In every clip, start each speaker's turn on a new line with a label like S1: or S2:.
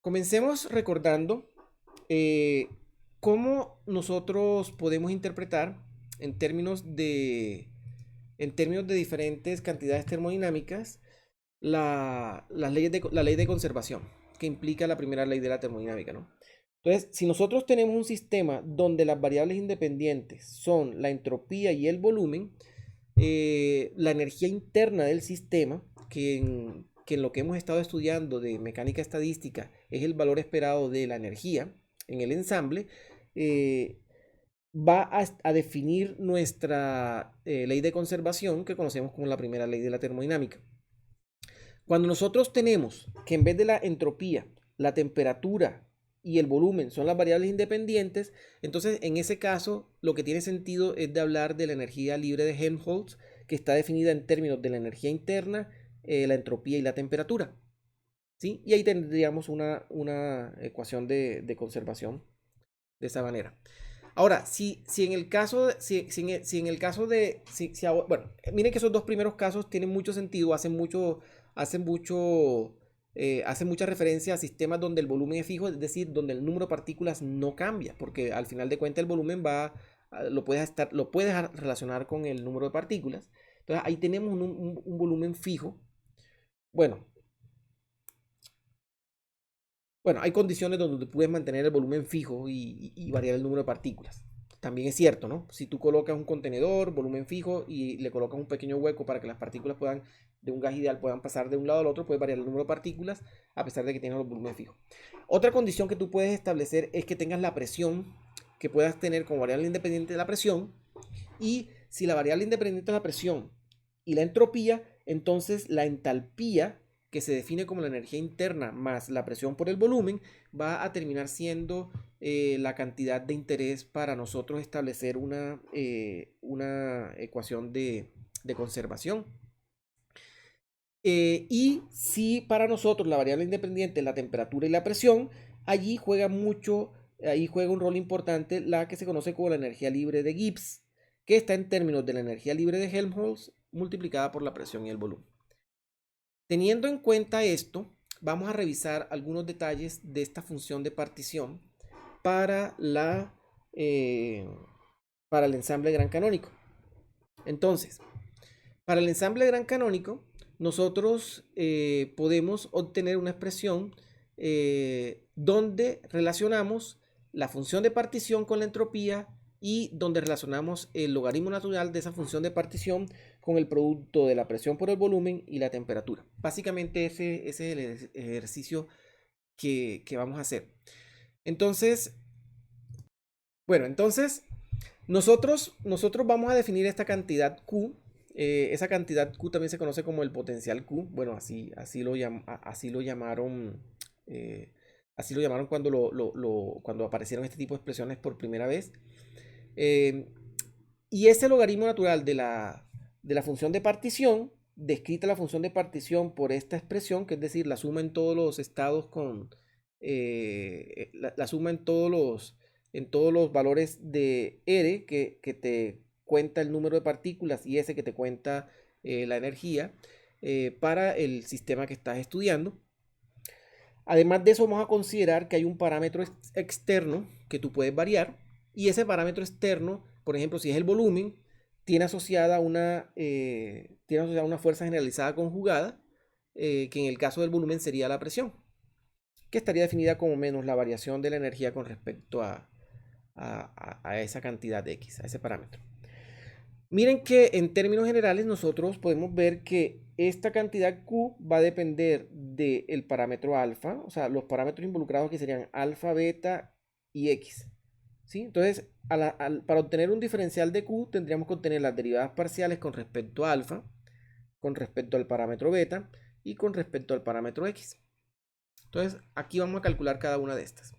S1: Comencemos recordando eh, cómo nosotros podemos interpretar en términos de, en términos de diferentes cantidades termodinámicas la ley de conservación, que implica la primera ley de la termodinámica, ¿no? Entonces, si nosotros tenemos un sistema donde las variables independientes son la entropía y el volumen, la energía interna del sistema, que en lo que hemos estado estudiando de mecánica estadística es el valor esperado de la energía en el ensamble, eh, va a definir nuestra ley de conservación que conocemos como la primera ley de la termodinámica. Cuando nosotros tenemos que en vez de la entropía, la temperatura y el volumen son las variables independientes, entonces en ese caso lo que tiene sentido es de hablar de la energía libre de Helmholtz, que está definida en términos de la energía interna, la entropía y la temperatura. ¿Sí? Y ahí tendríamos una ecuación de conservación de esa manera. Ahora, si en el caso, si en el caso de, bueno, miren que esos dos primeros casos tienen mucho sentido, hacen mucho, hacen mucha referencia a sistemas donde el volumen es fijo, es decir, donde el número de partículas no cambia, porque al final de cuentas el volumen lo puedes relacionar con el número de partículas. Entonces ahí tenemos un volumen fijo. Bueno, Bueno, hay condiciones donde puedes mantener el volumen fijo y variar el número de partículas. También es cierto, ¿no? Si tú colocas un contenedor, volumen fijo, y le colocas un pequeño hueco para que las partículas de un gas ideal puedan pasar de un lado al otro, puedes variar el número de partículas a pesar de que tengas el volumen fijo. Otra condición que tú puedes establecer es que tengas la presión, que puedas tener como variable independiente de la presión, y si la variable independiente es la presión y la entropía, entonces la entalpía, que se define como la energía interna más la presión por el volumen, va a terminar siendo la cantidad de interés para nosotros establecer una ecuación de conservación. Y si para nosotros la variable independiente es la temperatura y la presión, ahí juega un rol importante la que se conoce como la energía libre de Gibbs, que está en términos de la energía libre de Helmholtz multiplicada por la presión y el volumen. Teniendo en cuenta esto, vamos a revisar algunos detalles de esta función de partición para, eh, para el ensamble gran canónico. Entonces, para el ensamble gran canónico, nosotros podemos obtener una expresión donde relacionamos la función de partición con la entropía y donde relacionamos el logaritmo natural de esa función de partición con el producto de la presión por el volumen y la temperatura. Básicamente ese es el ejercicio que vamos a hacer. Entonces, entonces nosotros vamos a definir esta cantidad Q. Esa cantidad Q también se conoce como el potencial Q. Bueno, así lo llamaron. Así lo llamaron cuando aparecieron este tipo de expresiones por primera vez. Eh, y ese logaritmo natural de la función de partición, descrita la función de partición por esta expresión, que es decir, la suma en todos los estados la suma en todos los valores de R que te cuenta el número de partículas y S que te cuenta la energía para el sistema que estás estudiando. Además de eso, vamos a considerar que hay un parámetro externo que tú puedes variar, y ese parámetro externo, por ejemplo, si es el volumen, tiene asociada una fuerza generalizada conjugada, que en el caso del volumen sería la presión, que estaría definida como menos la variación de la energía con respecto a esa cantidad de X, a ese parámetro. Miren que en términos generales nosotros podemos ver que esta cantidad Q va a depender del parámetro alfa, o sea, los parámetros involucrados que serían alfa, beta y X. ¿Sí? Entonces, para obtener un diferencial de Q tendríamos que obtener las derivadas parciales con respecto a alfa, con respecto al parámetro beta y con respecto al parámetro X. Entonces, aquí vamos a calcular cada una de estas.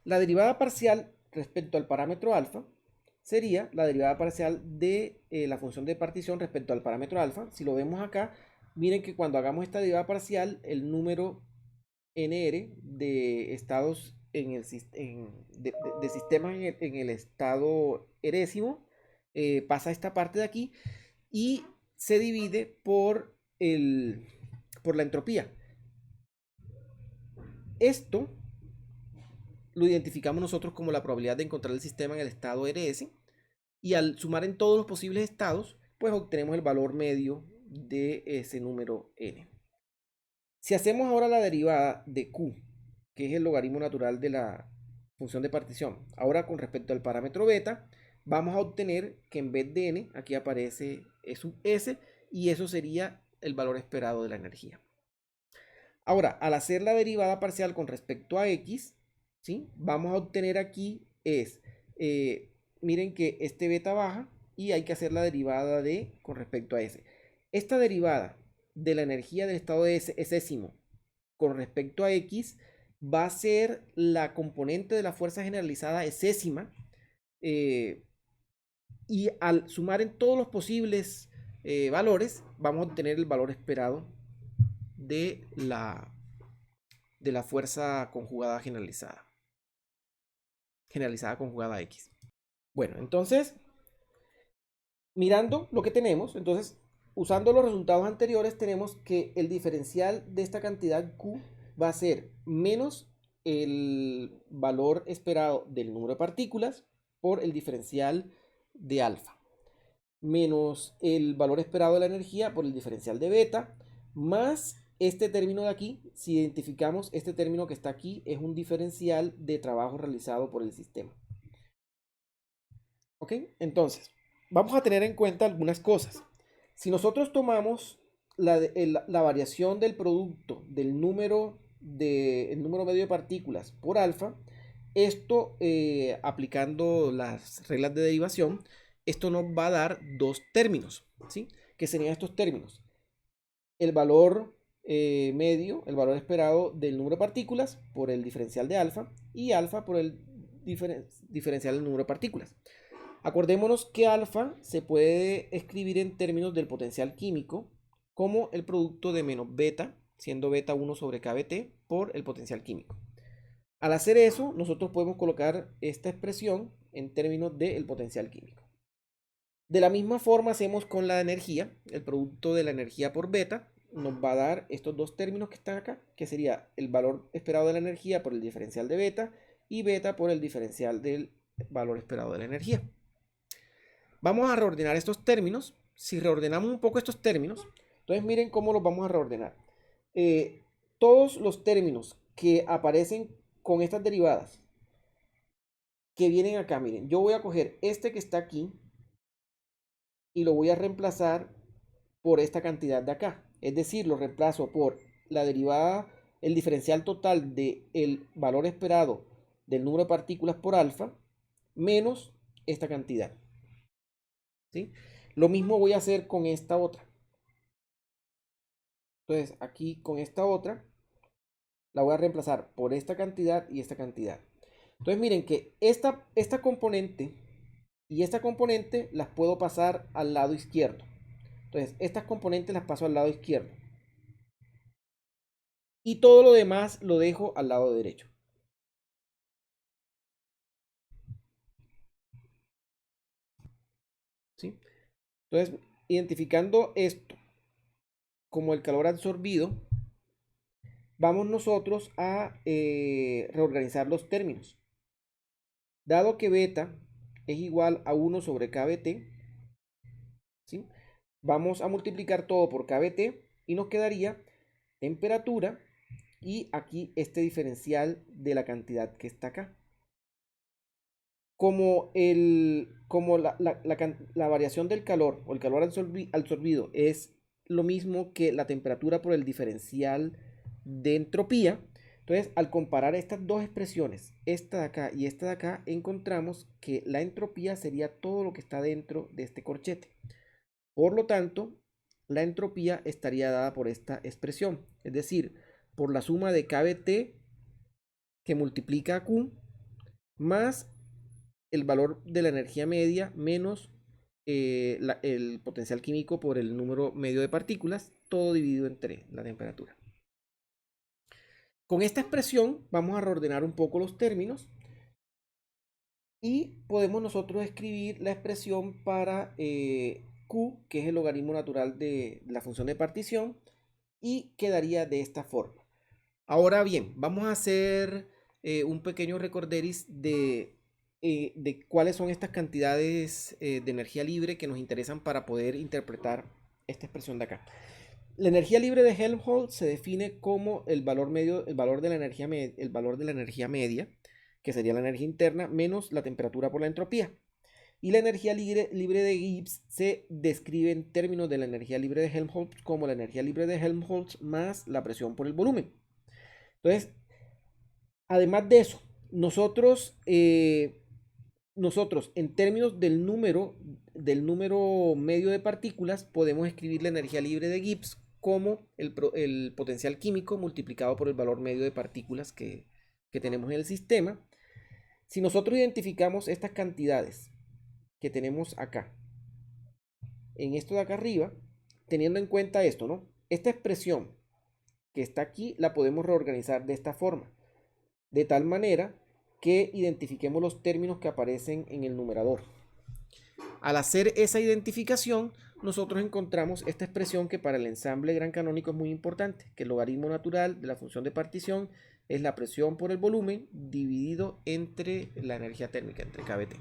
S1: La derivada parcial respecto al parámetro alfa sería la derivada parcial de la función de partición respecto al parámetro alfa. Si lo vemos acá, miren que cuando hagamos esta derivada parcial, el número NR de estados de sistemas en el estado erésimo pasa a esta parte de aquí y se divide por la entropía. Esto lo identificamos nosotros como la probabilidad de encontrar el sistema en el estado RS, y al sumar en todos los posibles estados, pues obtenemos el valor medio de ese número n. Si hacemos ahora la derivada de q, que es el logaritmo natural de la función de partición, ahora con respecto al parámetro beta, vamos a obtener que en vez de n, aquí aparece E sub s, y eso sería el valor esperado de la energía. Ahora, al hacer la derivada parcial con respecto a x, ¿sí? Vamos a obtener aquí miren que este beta baja y hay que hacer la derivada de con respecto a s. Esta derivada de la energía del estado de esésimo con respecto a x va a ser la componente de la fuerza generalizada esésima, y al sumar en todos los posibles valores vamos a obtener el valor esperado de la fuerza conjugada generalizada conjugada x. Bueno, entonces, mirando lo que tenemos, entonces, usando los resultados anteriores, tenemos que el diferencial de esta cantidad q va a ser menos el valor esperado del número de partículas por el diferencial de alfa, menos el valor esperado de la energía por el diferencial de beta, más este término de aquí. Si identificamos este término que está aquí, es un diferencial de trabajo realizado por el sistema. ¿Ok? Entonces, vamos a tener en cuenta algunas cosas. Si nosotros tomamos la variación del producto del número medio de partículas por alfa, esto aplicando las reglas de derivación, esto nos va a dar dos términos, ¿sí? Que serían estos términos: el valor medio, el valor esperado del número de partículas por el diferencial de alfa, y alfa por el diferencial del número de partículas. Acordémonos que alfa se puede escribir en términos del potencial químico como el producto de menos beta, siendo beta 1 sobre kBt, por el potencial químico. Al hacer eso, nosotros podemos colocar esta expresión en términos del potencial químico. De la misma forma hacemos con la energía. El producto de la energía por beta nos va a dar estos dos términos que están acá, que sería el valor esperado de la energía por el diferencial de beta, y beta por el diferencial del valor esperado de la energía. Vamos a reordenar estos términos. Si reordenamos un poco estos términos, entonces miren cómo los vamos a reordenar. Todos los términos que aparecen con estas derivadas, que vienen acá, miren, yo voy a coger este que está aquí y lo voy a reemplazar por esta cantidad de acá. Es decir, lo reemplazo por la derivada, el diferencial total del valor esperado del número de partículas por alfa, menos esta cantidad. ¿Sí? Lo mismo voy a hacer con esta otra. Entonces, aquí con esta otra, la voy a reemplazar por esta cantidad y esta cantidad. Entonces, miren que esta componente y esta componente las puedo pasar al lado izquierdo. Entonces, estas componentes las paso al lado izquierdo. Y todo lo demás lo dejo al lado derecho. ¿Sí? Entonces, identificando esto como el calor absorbido, vamos nosotros a reorganizar los términos. Dado que beta es igual a 1 sobre kBt, ¿sí? Vamos a multiplicar todo por kBt y nos quedaría temperatura y aquí este diferencial de la cantidad que está acá. Como la variación del calor o el calor absorbido es lo mismo que la temperatura por el diferencial de entropía, entonces al comparar estas dos expresiones, esta de acá y esta de acá, encontramos que la entropía sería todo lo que está dentro de este corchete. Por lo tanto, la entropía estaría dada por esta expresión, es decir, por la suma de kBt que multiplica a Q más el valor de la energía media menos el potencial químico por el número medio de partículas, todo dividido entre la temperatura. Con esta expresión vamos a reordenar un poco los términos y podemos nosotros escribir la expresión para Q, que es el logaritmo natural de la función de partición, y quedaría de esta forma. Ahora bien, vamos a hacer un pequeño recorderis de cuáles son estas cantidades de energía libre que nos interesan para poder interpretar esta expresión de acá. La energía libre de Helmholtz se define como el valor medio, el valor de la energía, el valor de la energía media, que sería la energía interna, menos la temperatura por la entropía. Y la energía libre de Gibbs se describe en términos de la energía libre de Helmholtz como la energía libre de Helmholtz más la presión por el volumen. Entonces, además de eso, nosotros en términos del número medio de partículas, podemos escribir la energía libre de Gibbs como el potencial químico multiplicado por el valor medio de partículas que tenemos en el sistema. Si nosotros identificamos estas cantidades que tenemos acá, en esto de acá arriba, teniendo en cuenta esto, ¿no? Esta expresión que está aquí la podemos reorganizar de esta forma, de tal manera que identifiquemos los términos que aparecen en el numerador. Al hacer esa identificación, nosotros encontramos esta expresión que para el ensamble gran canónico es muy importante, que el logaritmo natural de la función de partición es la presión por el volumen dividido entre la energía térmica, entre kBt.